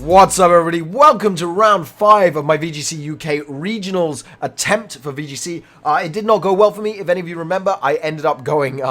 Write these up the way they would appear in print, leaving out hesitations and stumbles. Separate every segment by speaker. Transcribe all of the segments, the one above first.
Speaker 1: What's up, everybody? Welcome to round 5 of my VGC UK Regionals attempt for VGC. It did not go well for me. If any of you remember, I ended up going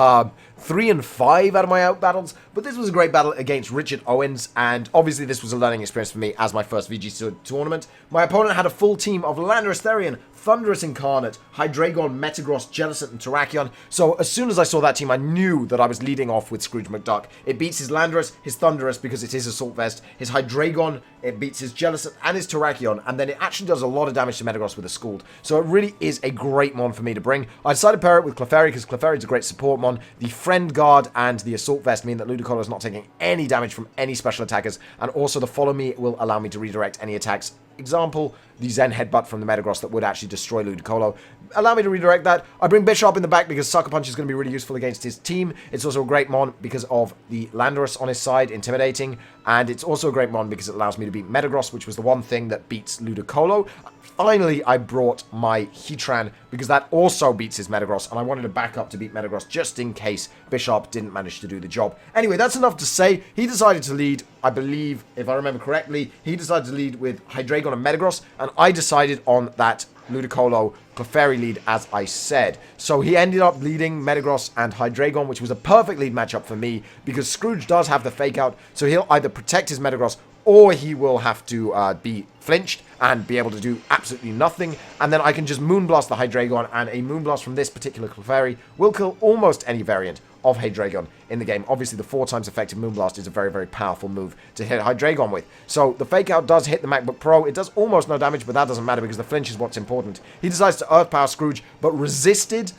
Speaker 1: 3 and 5 out of my out battles, but this was a great battle against Richard Owens, and obviously this was a learning experience for me as my first VGC tournament. My opponent had a full team of Landorus Therian, Thunderous Incarnate, Hydreigon, Metagross, Jellicent, and Terrakion. So as soon as I saw that team, I knew that I was leading off with Scrooge McDuck. It beats his Landorus, his Thunderous because it is Assault Vest, his Hydreigon, it beats his Jellicent and his Terrakion, and then it actually does a lot of damage to Metagross with a Scald. So it really is a great mon for me to bring. I decided to pair it with Clefairy because Clefairy is a great support mon. The Friend Guard and the Assault Vest mean that Ludicolo is not taking any damage from any special attackers, and also the Follow Me will allow me to redirect any attacks. Example, the Zen Headbutt from the Metagross that would actually destroy Ludicolo. Allow me to redirect that. I bring Bishop in the back because Sucker Punch is going to be really useful against his team. It's also a great mon because of the Landorus on his side, intimidating. And it's also a great mon because it allows me to beat Metagross, which was the one thing that beats Ludicolo. Finally, I brought my Heatran because that also beats his Metagross, and I wanted a backup to beat Metagross just in case Bishop didn't manage to do the job. Anyway, that's enough to say. He decided to lead, I believe, if I remember correctly, he decided to lead with Hydreigon and Metagross, and I decided on that Ludicolo Clefairy lead, as I said. So he ended up leading Metagross and Hydreigon, which was a perfect lead matchup for me because Scrooge does have the fake out, so he'll either protect his Metagross or he will have to be flinched and be able to do absolutely nothing. And then I can just Moonblast the Hydreigon, and a Moonblast from this particular Clefairy will kill almost any variant of Hydreigon in the game. Obviously, the 4 times effective Moonblast is a very, very powerful move to hit Hydreigon with. So the Fake Out does hit the MacBook Pro. It does almost no damage, but that doesn't matter because the flinch is what's important. He decides to Earth Power Scrooge, but resisted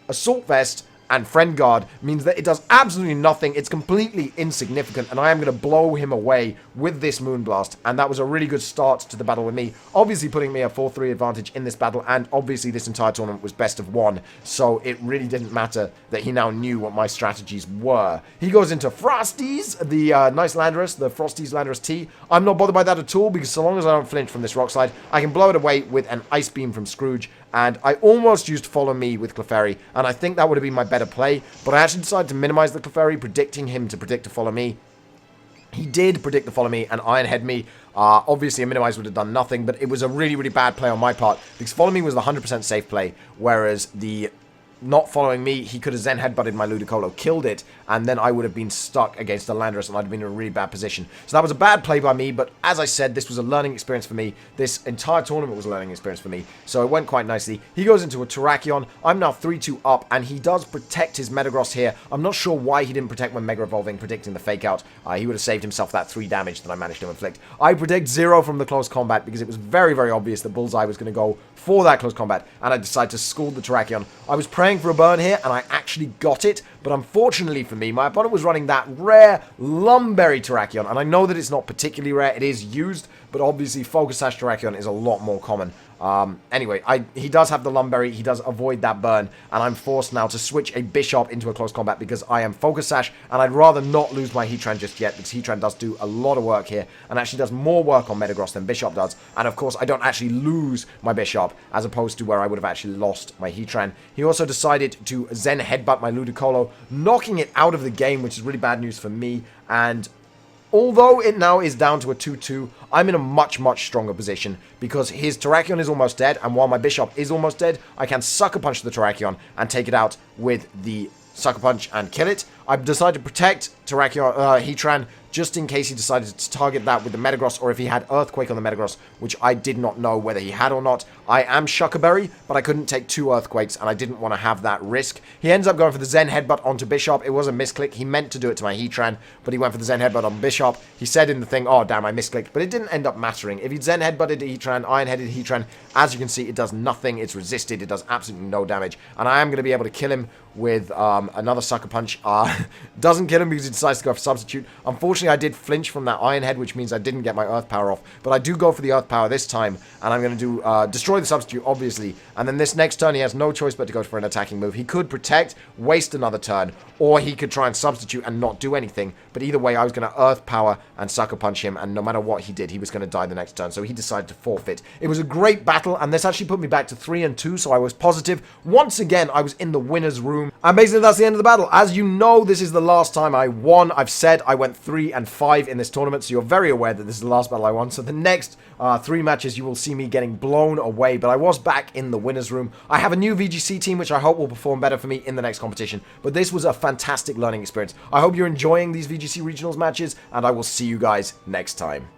Speaker 1: Assault Vest and Friend Guard means that it does absolutely nothing. It's completely insignificant, and I am going to blow him away with this Moonblast, and that was a really good start to the battle with me, obviously putting me a 4-3 advantage in this battle, and obviously this entire tournament was best of 1, so it really didn't matter that he now knew what my strategies were. He goes into Frosties, the nice Landorus, the Frosties Landorus T. I'm not bothered by that at all, because so long as I don't flinch from this Rock Slide, I can blow it away with an Ice Beam from Scrooge, and I almost used Follow Me with Clefairy, and I think that would have been my better play, but I actually decided to minimize the Clefairy, predicting him to predict a Follow Me. He did predict the Follow Me and Iron Head me. Obviously, a Minimize would have done nothing, but it was a really, really bad play on my part, because Follow Me was the 100% safe play, whereas the not following me, he could have Zen Headbutted my Ludicolo, killed it, and then I would have been stuck against the Landorus, and I'd have been in a really bad position. So that was a bad play by me, but as I said, this was a learning experience for me. This entire tournament was a learning experience for me, so it went quite nicely. He goes into a Terrakion. I'm now 3-2 up, and he does protect his Metagross here. I'm not sure why he didn't protect when Mega Evolving, predicting the Fake Out. He would have saved himself that 3 damage that I managed to inflict. I predict 0 from the close combat, because it was very, very obvious that Bullseye was going to go for that close combat, and I decided to Scald the Terrakion. I was praying for a burn here, and I actually got it, but unfortunately for me, my opponent was running that rare Lumberry Terrakion, and I know that it's not particularly rare, it is used, but obviously Focus Sash Terrakion is a lot more common. Anyway, he does have the Lumberry, he does avoid that burn, and I'm forced now to switch a Bishop into a close combat because I am Focus Sash, and I'd rather not lose my Heatran just yet, because Heatran does do a lot of work here, and actually does more work on Metagross than Bishop does, and of course I don't actually lose my Bishop, as opposed to where I would have actually lost my Heatran. He also decided to Zen Headbutt my Ludicolo, knocking it out of the game, which is really bad news for me, and although it now is down to a 2-2, I'm in a much, much stronger position because his Terrakion is almost dead, and while my Bishop is almost dead, I can Sucker Punch the Terrakion and take it out with the Sucker Punch and kill it. I've decided to protect Terrakion, Heatran, just in case he decided to target that with the Metagross, or if he had Earthquake on the Metagross, which I did not know whether he had or not. I am Shuckerberry, but I couldn't take 2 Earthquakes, and I didn't want to have that risk. He ends up going for the Zen Headbutt onto Bishop. It was a misclick. He meant to do it to my Heatran, but he went for the Zen Headbutt on Bishop. He said in the thing, oh damn, I misclicked, but it didn't end up mattering. If he'd Zen Headbutted Heatran, Iron-Headed Heatran, as you can see, it does nothing. It's resisted. It does absolutely no damage, and I am going to be able to kill him with another Sucker Punch. Doesn't kill him because he decides to go for Substitute. Unfortunately, I did flinch from that Iron Head, which means I didn't get my Earth Power off, but I do go for the Earth Power this time, and I'm going to do destroy the Substitute, obviously, and then this next turn he has no choice but to go for an attacking move. He could protect, waste another turn, or he could try and Substitute and not do anything, but either way I was going to Earth Power and Sucker Punch him, and no matter what he did, he was going to die the next turn, so he decided to forfeit. It was a great battle, and this actually put me back to 3-2, so I was positive. Once again, I was in the winner's room, and basically that's the end of the battle. As you know, this is the last time I won. I've said I went 3-5 in this tournament, so you're very aware that this is the last battle I won. So the next 3 matches, you will see me getting blown away. But I was back in the winner's room. I have a new VGC team, which I hope will perform better for me in the next competition. But this was a fantastic learning experience. I hope you're enjoying these VGC Regionals matches, and I will see you guys next time.